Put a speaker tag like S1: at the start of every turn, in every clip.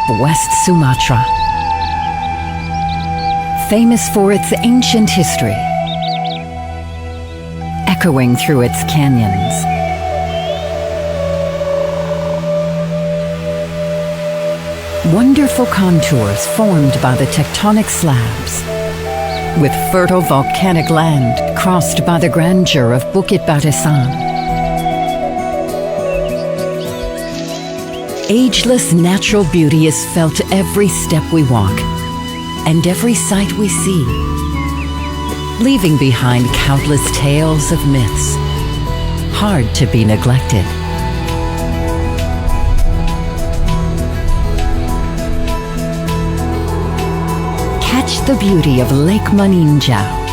S1: West Sumatra. Famous for its ancient history, echoing through its canyons. Wonderful contours formed by the tectonic slabs, with fertile volcanic land crossed by the grandeur of Bukit Barisan. Ageless natural beauty is felt every step we walk and every sight we see, leaving behind countless tales of myths, hard to be neglected. Catch the beauty of Lake Minangkabau.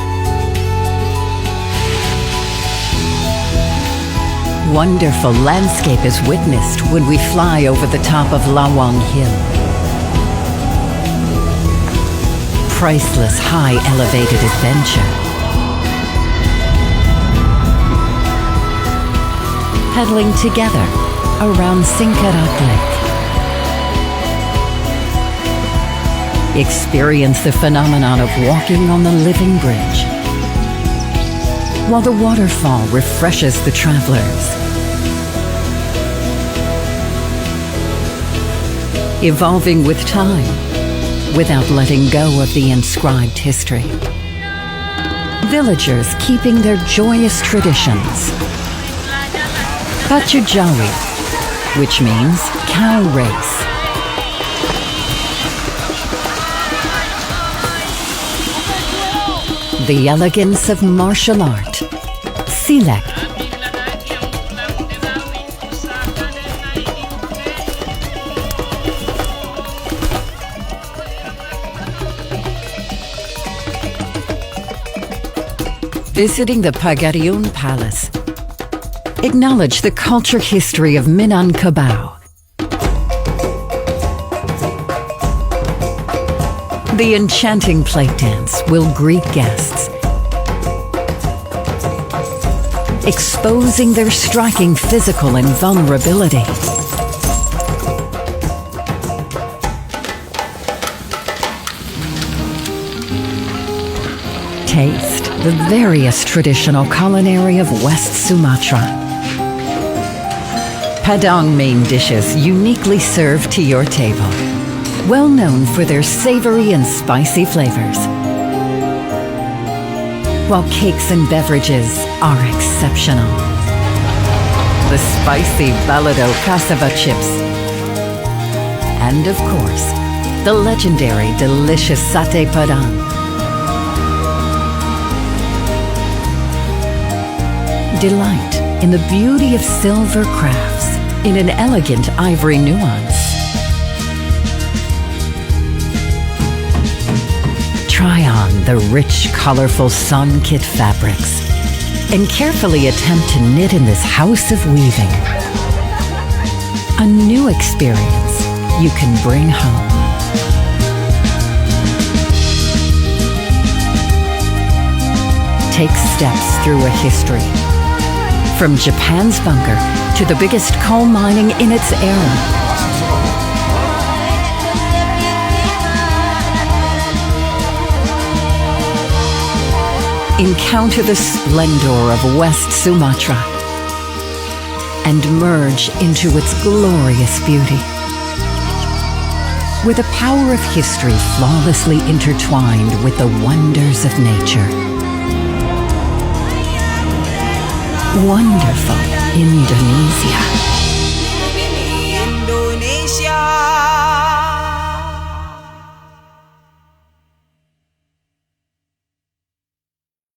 S1: Wonderful landscape is witnessed when we fly over the top of Lawang Hill. Priceless high elevated adventure. Paddling together around Singkarak Lake. Experience the phenomenon of walking on the living bridge, while the waterfall refreshes the travelers. Evolving with time, without letting go of the inscribed history. Villagers keeping their joyous traditions. Pachujawi, which means cow race. The elegance of martial art, Silek. Visiting the Pagariun Palace. Acknowledge the culture history of Minangkabau. The enchanting plate dance will greet guests, exposing their striking physical and vulnerability. Taste the various traditional culinary of West Sumatra. Padang main dishes uniquely served to your table, well known for their savory and spicy flavors. While cakes and beverages are exceptional. The spicy balado cassava chips. And of course, the legendary delicious satay padang. Delight in the beauty of silver crafts in an elegant ivory nuance. Try on the rich, colorful sun-kit fabrics and carefully attempt to knit in this house of weaving. A new experience you can bring home. Take steps through a history, from Japan's bunker to the biggest coal mining in its era. Encounter the splendor of West Sumatra and merge into its glorious beauty. Where the power of history flawlessly intertwined with the wonders of nature. Wonderful Indonesia.